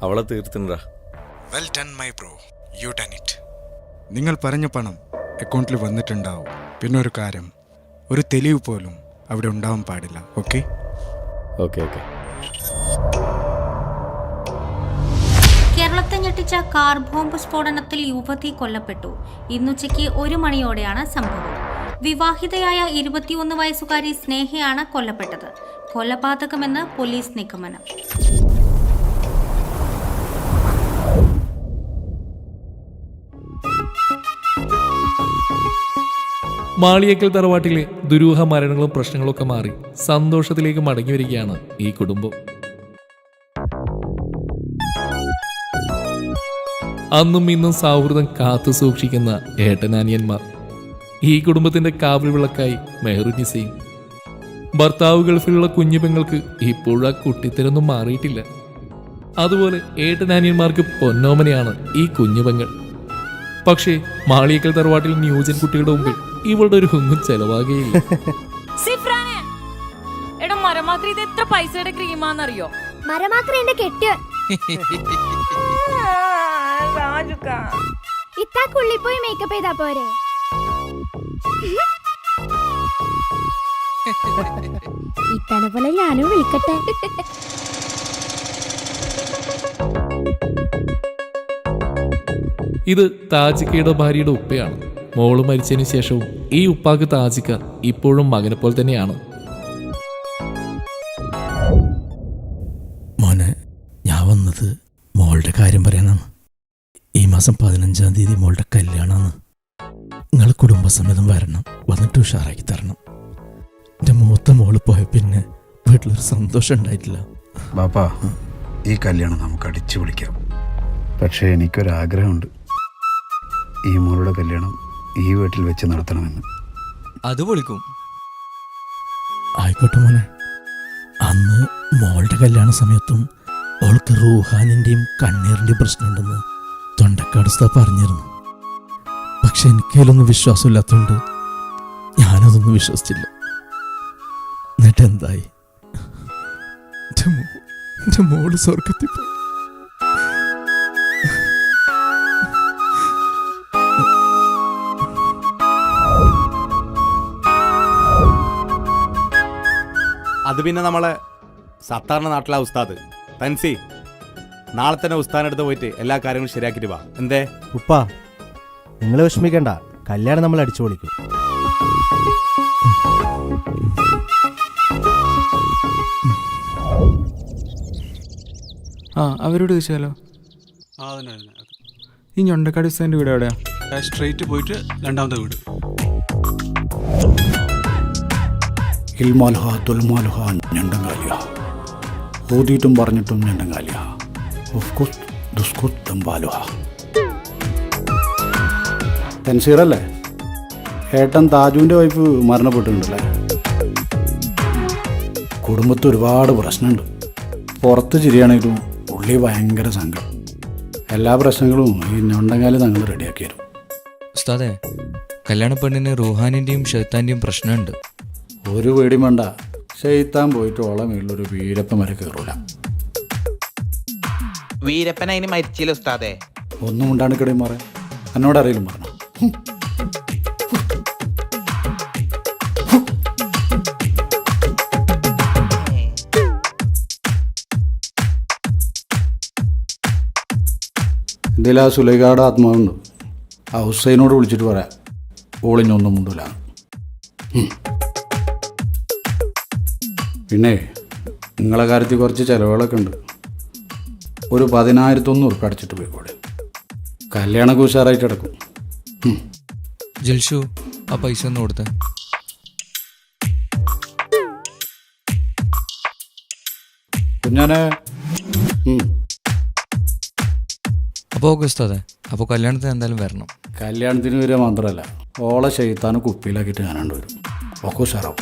അവളെ തീർത്തിണ്ടാ. Well done my bro, you done it. നിങ്ങൾ പറഞ്ഞ പണം അക്കൗണ്ടിൽ വന്നിട്ടുണ്ടാവും. പിന്നെ ഒരു കാര്യം, ഒരു തെളിവ് പോലും അവിടെ ഉണ്ടാവാൻ പാടില്ല. Okay okay okay. കേരളത്തെ ഞെട്ടിച്ച കാർ ബോംബ് സ്ഫോടനത്തിൽ യുവതി കൊല്ലപ്പെട്ടു. ഇന്നുച്ചയ്ക്ക് 1 മണിയോടെയാണ് സംഭവം. വിവാഹിതയായ 21 വയസ്സുകാരി സ്നേഹയാണ് കൊല്ലപ്പെട്ടത്. കൊലപാതകമെന്ന് പോലീസ് നിഗമനം. മാളിയേക്കൽ തറവാട്ടിലെ ദുരൂഹ മരണങ്ങളും പ്രശ്നങ്ങളൊക്കെ മാറി സന്തോഷത്തിലേക്ക് മടങ്ങി വരികയാണ് ഈ കുടുംബം. അന്നും ഇന്നും സൗഹൃദം കാത്തു സൂക്ഷിക്കുന്ന ഏട്ടനാനിയന്മാർ. ഈ കുടുംബത്തിന്റെ കാവൽ വിളക്കായി മെഹറുനിസയും. ഭർത്താവ് ഗൾഫിലുള്ള കുഞ്ഞു പെങ്ങൾക്ക് ഇപ്പോഴും ആ കുട്ടിത്തരൊന്നും മാറിയിട്ടില്ല. അതുപോലെ ഏട്ടനാനിയന്മാർക്ക് പൊന്നോമനയാണ് ഈ കുഞ്ഞുപെങ്ങൾ. പക്ഷേ മാളിയേക്കൽ തറവാട്ടിൽ ന്യൂജൻ കുട്ടികളുടെ മുമ്പിൽ ഇവളുടെ ഒരു ഒന്നും ചെലവാകുകയില്ല. മരമാക്രി ഇത് എത്ര പൈസയുടെ ക്രീമാന്നറിയോ? മരമാക്രി എന്റെ കെട്ടിയ ഇത്താക്കുള്ളിൽ പോയി മേക്കപ്പ് ചെയ്താ പോരെ? ഇത്തനെ പോലെ ഞാനും വിളിക്കട്ടെ. ഇത് താജിക്കയുടെ ഭാര്യയുടെ ഉപ്പയാണ്. മോള് മരിച്ചതിന് ശേഷവും ഈ ഉപ്പാക്ക് താജിക്ക ഇപ്പോഴും മകനെ പോലെ തന്നെയാണ്. മോനെ, ഞാൻ വന്നത് മോളുടെ കാര്യം പറയാനാണ്. ഈ മാസം 15-ാം തീയതി മോളുടെ കല്യാണമാണ്. നിങ്ങൾ കുടുംബസമേതം വരണം, വന്നിട്ട് ഉഷാറാക്കി തരണം. എൻ്റെ മൂത്ത മോള് പോയ പിന്നെ വീട്ടിലൊരു സന്തോഷം ഉണ്ടായിട്ടില്ല. ബാപ്പാ, ഈ കല്യാണം നമുക്ക് അടിച്ചു പൊളിക്കാം. പക്ഷേ എനിക്കൊരാഗ്രഹമുണ്ട്, ഈ മോളുടെ കല്യാണം ഈ വീട്ടിൽ വെച്ച് നടത്തണമെന്ന്. അത് പൊളിക്കും. ആയിക്കോട്ടെ മോനെ. അന്ന് മോളുടെ കല്യാണ സമയത്തും അവൾക്ക് റൂഹാനിൻ്റെയും കണ്ണീറിൻ്റെയും പ്രശ്നമുണ്ടെന്ന് തൊണ്ടക്കാട് ഉസ്താദ് പറഞ്ഞിരുന്നു. പക്ഷെ എനിക്കതിലൊന്നും വിശ്വാസമില്ലാത്തതുകൊണ്ട് ഞാനതൊന്നും വിശ്വസിച്ചില്ല. എന്നിട്ട് എന്തായി? എൻ്റെ മോള് സ്വർഗത്തിൽ പോയി. അത് പിന്നെ നമ്മളെ സാധാരണ നാട്ടിലെ ഉസ്താദ് തൻസി നാളെ തന്നെ ഉസ്താദിനടുത്ത് പോയിട്ട് എല്ലാ കാര്യങ്ങളും ശരിയാക്കിയിട്ട് വാ. എന്തേ ഉപ്പാ, നിങ്ങൾ വിഷമിക്കണ്ട, കല്യാണം നമ്മൾ അടിച്ചു പൊളിക്കും. അവരോട് ചോദിച്ചാലോ? ഈ ഞൊണ്ടക്കാട് ഉസ്താദിന്റെ വീട് എവിടെയാ? സ്ട്രേറ്റ് പോയിട്ട് രണ്ടാമത്തെ വീട്. ഇൽമാലുഹ തുൽമാലുഹ ഞണ്ടങ്കാലിയ, ഓതിയിട്ടും പറഞ്ഞിട്ടും ഞണ്ടങ്കാലിയ, ഉഫ്കുത്ത് ദുസ്കുത്ത് തമ്പാലുഹ. തൻസീറല്ലേ? ഏട്ടൻ താജുവിൻ്റെ വൈഫ് മരണപ്പെട്ടിട്ടുണ്ടല്ലേ? കുടുംബത്തിൽ ഒരുപാട് പ്രശ്നമുണ്ട്. പുറത്ത് ചിരിയാണെങ്കിലും ഉള്ളി ഭയങ്കര സങ്കടം. എല്ലാ പ്രശ്നങ്ങളും ഈ ഞൊണ്ടങ്കാലി ഞങ്ങൾ റെഡിയാക്കി തരും. ഉസ്താദേ, കല്യാണ പെണ്ണിന് റൂഹാനിൻ്റെയും ഷെയ്ത്താൻ്റെയും പ്രശ്നമുണ്ട്. ഒരു പേടിയും വേണ്ട, ഷെയ്ത്താൻ പോയിട്ട് ഓളം വീട്ടിലൊരു വീരപ്പൻ വരെ കയറൂല. വീരപ്പൻ അതിന് മരിച്ചില്ല ഉസ്താദേ. ഒന്നും ഉണ്ടാണ്ടിക്കടയും മാറേ, എന്നോട് അറിയിലും പറഞ്ഞു. ഇതിൽ ആ സുലൈഖയുടെ ആത്മാവുണ്ട്. ആ ഹുസൈനോട് വിളിച്ചിട്ട് പറയാം, ഓളിഞ്ഞൊന്നും മുണ്ടൂല. പിന്നെ നിങ്ങളെ കാര്യത്തിൽ കുറച്ച് ചിലവുകളൊക്കെ ഉണ്ട്. ഒരു 10,100 അടച്ചിട്ട് പോയിക്കോളെ. കല്യാണമൊക്കെ ഉഷാറായിട്ട് കിടക്കും. ജൽഷു, ആ പൈസ ഒന്ന് കൊടുത്തേ. കുഞ്ഞാനെ. അപ്പോൾ ഓക്കെ ഉസ്താദേ, അപ്പോൾ കല്യാണത്തിന് എന്തായാലും വരണം. കല്യാണത്തിന് വരിക മാത്രമല്ല, ഓളെ ഷെയ്ത്താനും കുപ്പിയിലാക്കിയിട്ട് ഞാനാണ്ട് വരും. ഒക്കെ ഉഷാറാവും.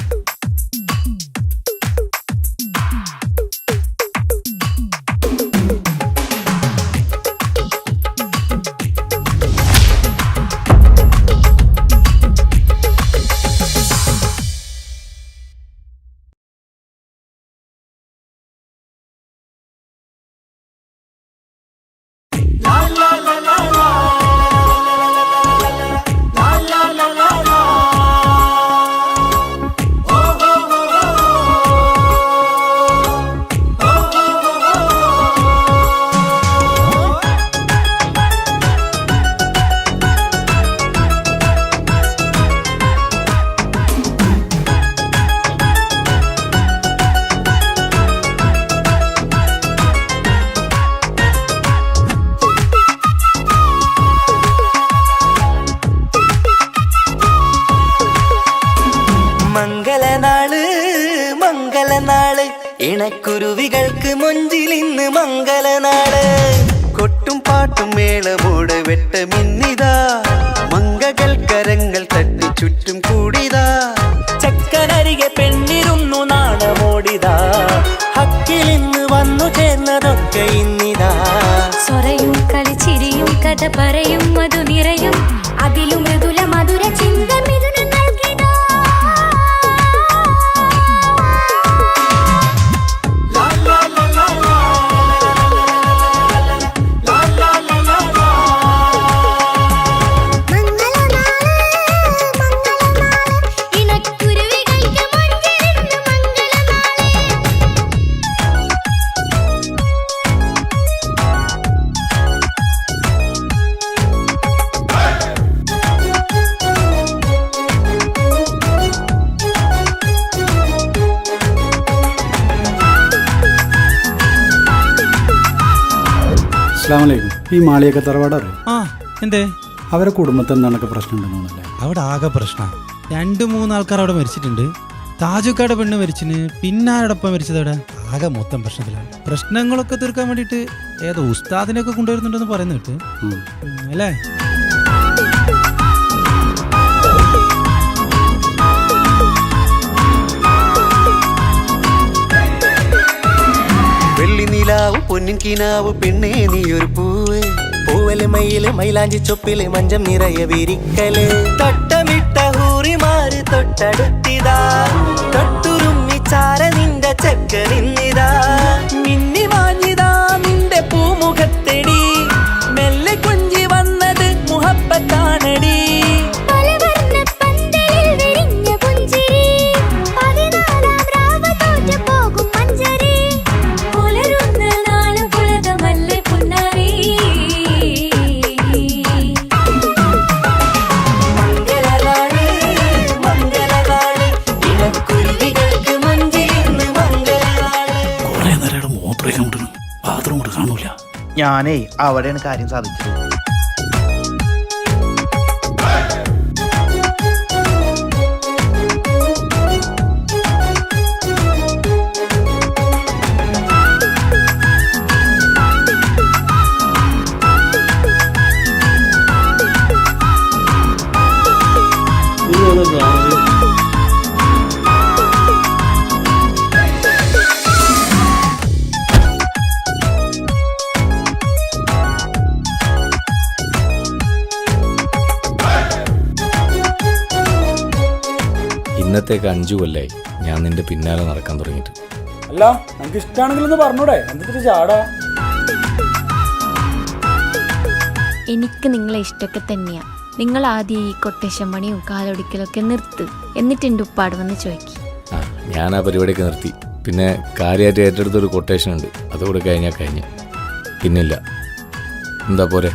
ഇണക്കുരുവികൾക്ക് മുഞ്ചിൽ ഇന്ന് മംഗലനാട് കൊട്ടും പാട്ടും മേളമോടെ വെട്ടമിന്നിതാ മംഗകൾ കരങ്ങൾ തട്ടി ചുറ്റും കൂടിതാ ചക്കനരികെ പെണ്ണിരുന്നു നാണമോടിതാ ഹക്കിൽ ഇന്ന് വന്നു ചേർന്നതൊക്കെ ഇന്നിതാ സ്വരയും കളിച്ചിരിയും കഥ പറയും മധു നിറയും അതിലും മൃദുല മധുര ചിന്ത മിഥുന നൽകിതാ അസ്സലാമലൈക്കും. ഈ മാളിയൊക്കെ തറവാട് അറിയാം? ആ എന്തേ അവരെ കുടുംബത്തിൽ എന്താണൊക്കെ പ്രശ്നം ഉണ്ടെന്ന് തോന്നുന്നല്ലേ? അവിടെ ആകെ പ്രശ്നം 2-3 ആൾക്കാർ അവിടെ മരിച്ചിട്ടുണ്ട്. താജുക്കാടെ പെണ്ണ് മരിച്ചിന്, പിന്നെ ആരോടൊപ്പം മരിച്ചത് അവിടെ ആകെ മൊത്തം പ്രശ്നത്തിലാണ്. പ്രശ്നങ്ങളൊക്കെ തീർക്കാൻ വേണ്ടിയിട്ട് ഏതോ ഉസ്താദിനെയൊക്കെ കൊണ്ടുവരുന്നുണ്ടെന്ന് പറയുന്ന കേട്ട് അല്ലേ? വെള്ളി നിലാവ് പൊന്നിൻ കിനാവ് പെണ്ണേ നീയൊരു പൂവ് പൂവല് മയില് മൈലാഞ്ചി ചൊപ്പില് മഞ്ചം നിറയെ വിരിക്കല് തട്ടമിട്ട ഹൂറിമാര് തൊട്ടടുത്തിതാ തൊട്ടുരുമ്മി ചാര നിന്റെ ചെക്ക നിന്നിതാ മിന്നി മാഞ്ഞിതാ നിന്റെ പൂമുഖത്തെടി മെല്ലെ കുഞ്ചി വന്നത് മുഹബത്താണടി ഞാനേ അവിടെയാണ് കാര്യം സാധിച്ചത്. ഇന്നത്തേക്ക് 5 കൊല്ലായി ഞാൻ നിന്റെ പിന്നാലെ നടക്കാൻ തുടങ്ങിയിട്ട്. അല്ല നമുക്ക് ഇഷ്ടമാണെങ്കിലൊന്ന് പറഞ്ഞൂടെ, എന്തൊരു ചാടാ. എനിക്ക് നിങ്ങളെ ഇഷ്ടമൊക്കെ തന്നെയാ. നിങ്ങൾ ആദ്യം ഈ കൊട്ടേഷൻ പണിയും കാലൊടിക്കലൊക്കെ നിർത്ത്, എന്നിട്ട് എൻ്റെ ഉപ്പാട് വന്ന് ചോദിക്കും. ഞാൻ ആ പരിപാടിയൊക്കെ നിർത്തി. പിന്നെ കാര്യമായിട്ട് ഏറ്റെടുത്തൊരു കൊട്ടേഷൻ ഉണ്ട്, അതുകൂടെ കഴിഞ്ഞാൽ കഴിഞ്ഞ്. പിന്നില്ല. എന്താ പോരെ?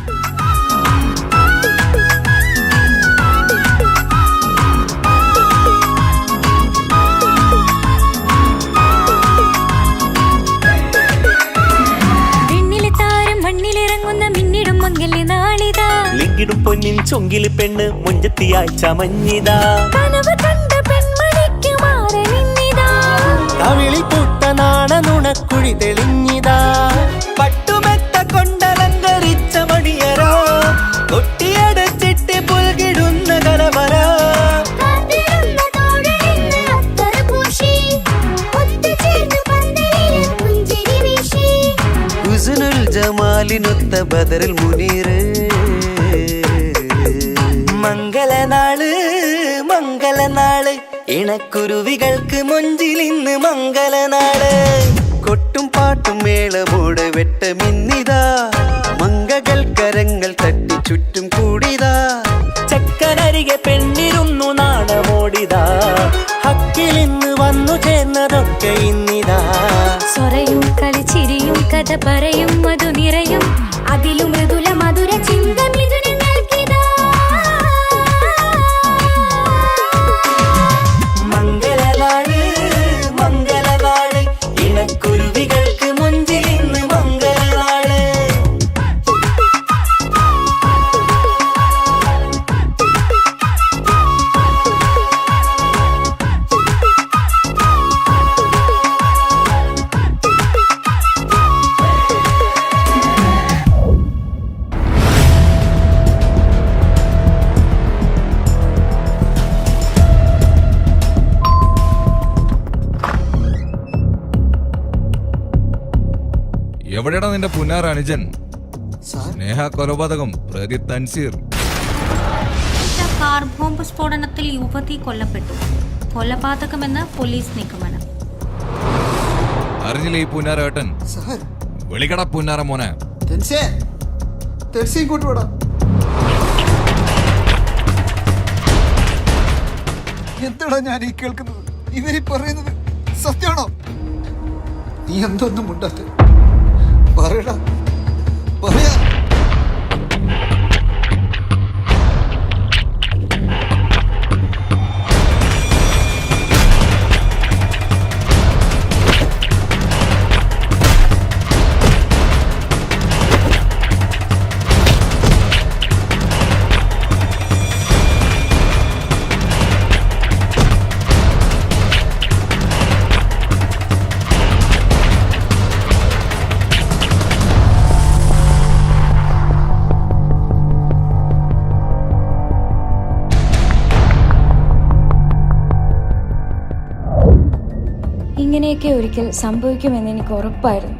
ലിങ്കിടും പൊന്നിൻ ചൊങ്കില് പെണ്ണ് മുഞ്ചത്തിയായി ചമഞ്ഞിതാ കവിളിൽ പൂത്ത നാണ നുണക്കുഴി തെളിഞ്ഞിതാ പട്ടുമെത്ത കൊണ്ടലങ്കരിച്ച മണിയറോ കൊട്ടിയടച്ചിട്ട് പുൽകിടുന്ന കലവര ഹുസ്നുൽ ജമാലിനൊത്ത ബദറിൽ മുനീറ് മംഗലനാള് മംഗലനാള് ഇണക്കുരുവികൾക്ക് മുഞ്ചിൽ ഇന്ന് മംഗലനാള് കൊട്ടും പാട്ടും മേളമോടെ വെട്ടമിന്നിതാ മംഗകൾ കരങ്ങൾ തട്ടി ചുറ്റും കൂടിതാ ചക്കനരികെ പെണ്ണിരുന്നു നാണമോടിതാ ഹക്കിൽ ഇന്ന് വന്നു ചേർന്നതൊക്കെ ഇന്നിതാ സ്വരയും കളിച്ചിരിയും കഥ പറയും മധു നിറയും അതിലും മൃദുല മധുര ചിന്ത മിഥുന നൽകിതാ മംഗലനാള് മംഗലനാള് ഇണക്കുരുവികൾക്ക് മുഞ്ചിൽ ഇന്ന് മംഗലനാള് എവിടെയാണ് നിന്റെ പുന്നാർ അനുജൻ? സ്നേഹ കൊലപാതകം പ്രതി തൻസീർ. കാർ ബോംബ് സ്ഫോടനത്തിൽ യുവതി കൊല്ലപ്പെട്ടു. കൊലപാതകമെന്ന് പോലീസ് നിഗമനം. അറിഞ്ഞില്ലേ ഈ പുന്നാരേട്ടൻ? വിളിക്കട പുന്നാര മോനെ. എന്താടാ ഞാൻ ഈ കേൾക്കുന്നത്? ഇവര് പറയുന്നത് സത്യമാണോ? നീ എന്തൊന്നും മുണ്ടാത്ത പറയടാ, പറയാ. ഇങ്ങനെയൊക്കെ ഒരിക്കൽ സംഭവിക്കുമെന്ന് എനിക്ക് ഉറപ്പായിരുന്നു.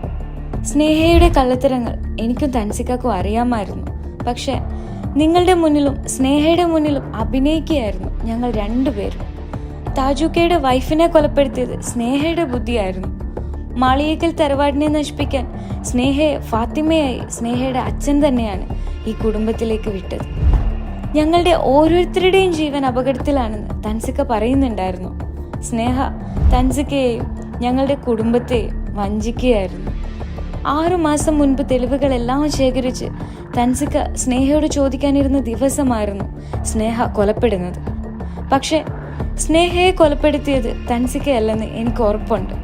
സ്നേഹയുടെ കള്ളത്തരങ്ങൾ എനിക്കും തൻസിക്കാക്കും അറിയാമായിരുന്നു. പക്ഷെ നിങ്ങളുടെ മുന്നിലും സ്നേഹയുടെ മുന്നിലും അഭിനയിക്കുകയായിരുന്നു ഞങ്ങൾ രണ്ടുപേരും. താജുക്കയുടെ വൈഫിനെ കൊലപ്പെടുത്തിയത് സ്നേഹയുടെ ബുദ്ധിയായിരുന്നു. മാളിയേക്കൽ തറവാടിനെ നശിപ്പിക്കാൻ സ്നേഹയെ ഫാത്തിമയായി സ്നേഹയുടെ അച്ഛൻ തന്നെയാണ് ഈ കുടുംബത്തിലേക്ക് വിട്ടത്. ഞങ്ങളുടെ ഓരോരുത്തരുടെയും ജീവൻ അപകടത്തിലാണെന്ന് തൻസിക്ക പറയുന്നുണ്ടായിരുന്നു. സ്നേഹ തൻസിക്കയെയും ഞങ്ങളുടെ കുടുംബത്തെയും വഞ്ചിക്കുകയായിരുന്നു. 6 മാസം മുൻപ് തെളിവുകളെല്ലാം ശേഖരിച്ച് തൻസിക്ക സ്നേഹയോട് ചോദിക്കാനിരുന്ന ദിവസമായിരുന്നു സ്നേഹ കൊലപ്പെടുന്നത്. പക്ഷെ സ്നേഹയെ കൊലപ്പെടുത്തിയത് തൻസിക്കയല്ലെന്ന് എനിക്ക് ഉറപ്പുണ്ട്.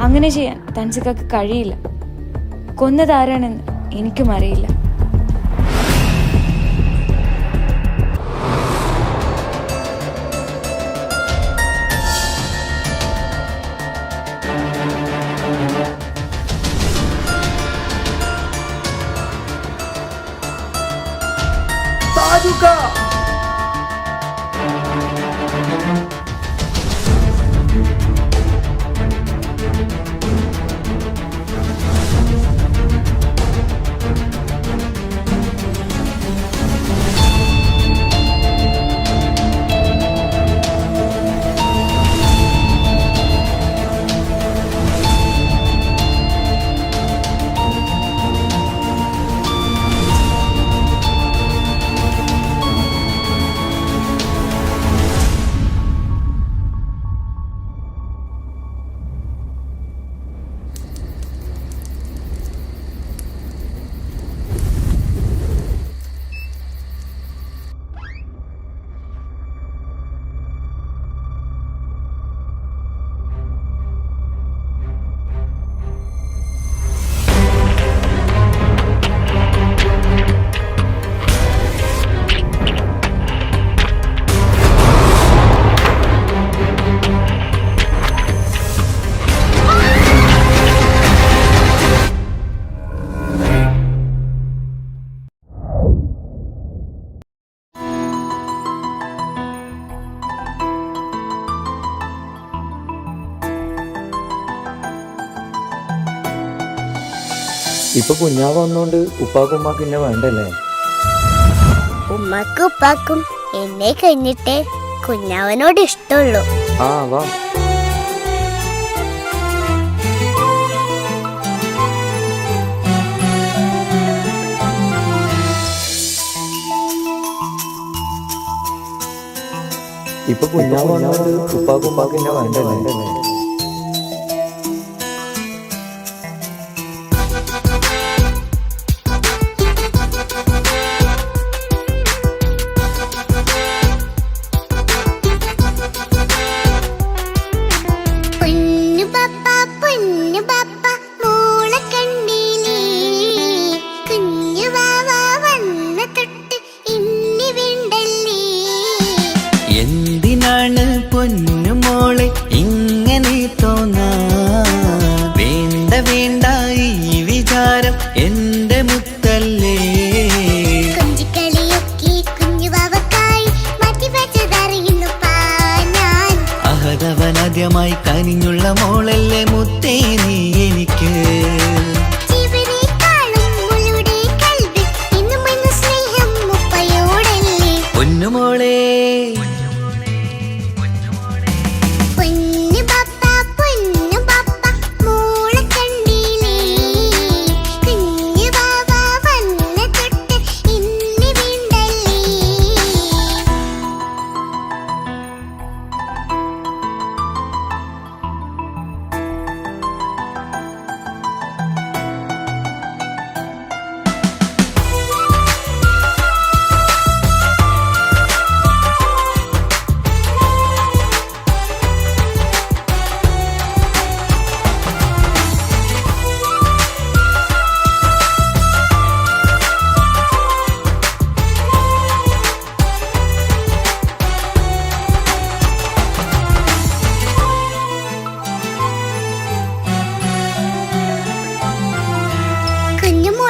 അങ്ങനെ ചെയ്യാൻ തൻസിക്കക്ക് കഴിയില്ല. കൊന്നതാരാണെന്ന് എനിക്കും അറിയില്ല. ഇപ്പൊ കുഞ്ഞാവ് വന്നോണ്ട് ഉപ്പാക്കും ഉമ്മാക്കും എന്നെ വേണ്ടല്ലേ? ഉമ്മാക്കും ഉപ്പാക്കും എന്നെ കഴിഞ്ഞിട്ടേ കുഞ്ഞാവനോട് ഇഷ്ടമുള്ളൂ. ആ വാ. ഇപ്പൊ കുഞ്ഞാവ് വന്നോണ്ട് ഉപ്പാക്കും ഉമ്മാക്കും എന്നെ വേണ്ടല്ലേ? എന്തിനാണ് പൊന്നുമോളെ ഇങ്ങനെ തോന്നാ? വേണ്ട വേണ്ട ഈ വിചാരം എന്റെ മുത്തല്ലേ. അഹദവനാദ്യമായി കനിഞ്ഞുള്ള മോളല്ലേ മുത്തേ നീ എനിക്ക്.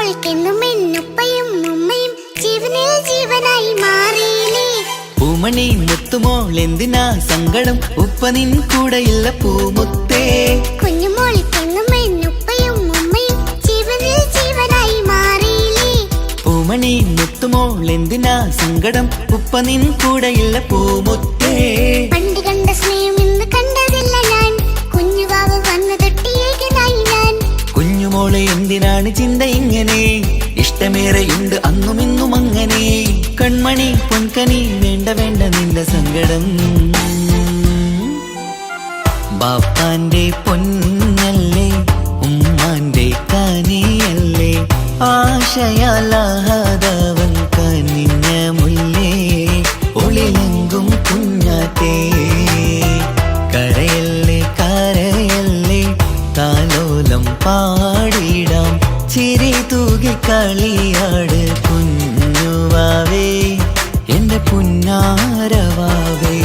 കുഞ്ഞുമോൾക്കെന്നും എന്നുപ്പയും ഉമ്മയും ജീവനിൽ ജീവനായി മാറിയില്ലേ. പൂമണി മുത്തുമോൾ എന്തിനാ സങ്കടം, ഉപ്പ നിൻ കൂടെയില്ല പൂമുത്തേ. കുഞ്ഞുമോൾക്കെന്നും എന്നുപ്പയും ഉമ്മയും ജീവനിൽ ജീവനായി മാറിയില്ലേ. പൂമണി മുത്തുമോൾ എന്തിനാ സങ്കടം, ഉപ്പ നിൻ കൂടെയില്ല പൂമുത്തേ. പണ്ട് കണ്ട സ്നേഹം ഇന്ന് കണ്ടതില്ല ഞാൻ, കുഞ്ഞുവാവ് വന്നു തൊട്ടിയേകനായി ഞാൻ. കുഞ്ഞുമോളെ എന്തിനാണ് ചിന്ത ഇങ്ങനെ, ഇഷ്ടമേറെയുണ്ട് അന്നും ഇന്നും അങ്ങനെ. കൺമണി പൊൻകനി വേണ്ട വേണ്ട നിന്റെ സങ്കടം. ബാപ്പാന്റെ പൊന്നല്ലേ ഉമ്മാന്റെ കനിയല്ലേ, ആശയാലാഹതവൻ കനിഞ്ഞ മുല്ലേ. ഒളിലെങ്കും കുഞ്ഞാറ്റേ കരയല്ലേ കരയല്ലേ, താലോലം പാടിടാം ചിരി തൂകി കളിയാട് കുഞ്ഞുവാവേ എന്റെ പുന്നാരവാവേ.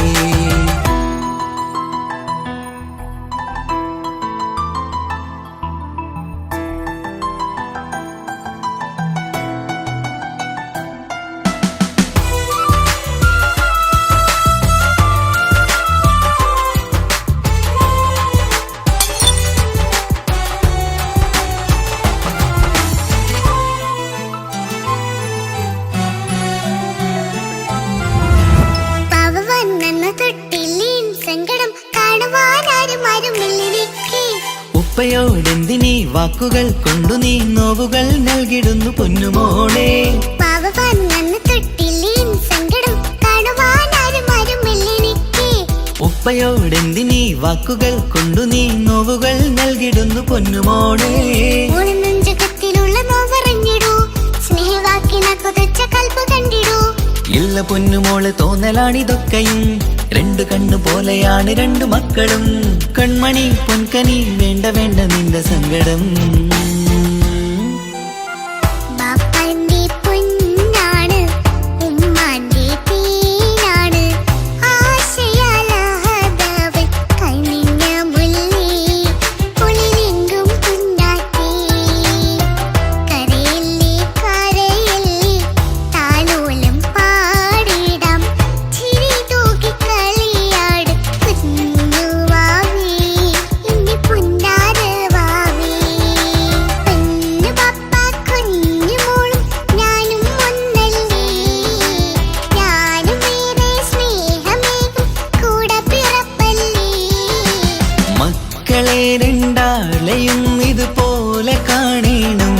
ഉപ്പയോടെന്തിനീ വാക്കുകൾ കൊണ്ടു നീ നോവുകൾ നൽകിടുന്നു പൊന്നുമോളെ. ഉപ്പയോടെന്തിനീ വാക്കുകൾ കൊണ്ടു നീ നോവുകൾ നൽകിടുന്നു പൊന്നുമോളെ. ഇല്ല പൊന്നുമോള് തോന്നലാണിതൊക്കെയും, രണ്ടു കണ്ണു പോലെയാണ് രണ്ടു മക്കളും. കൺമണി പൊൻകനി വേണ്ട വേണ്ട നിന്റെ സങ്കടം. രണ്ടാളെയും ഇതുപോലെ കാണണം,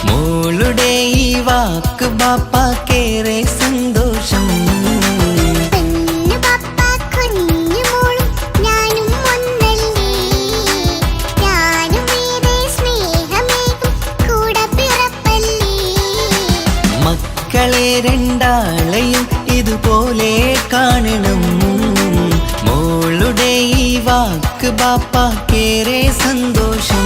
മോളുടെ ഈ വാക്ക് ബാപ്പാക്കേറെ സന്തോഷം. മക്കളെ രണ്ടാളെയും ഇതുപോലെ കാണണം, മോളുടെ ഈ വാക്ക് ബാപ്പാക്കേറെ സന്തോഷം.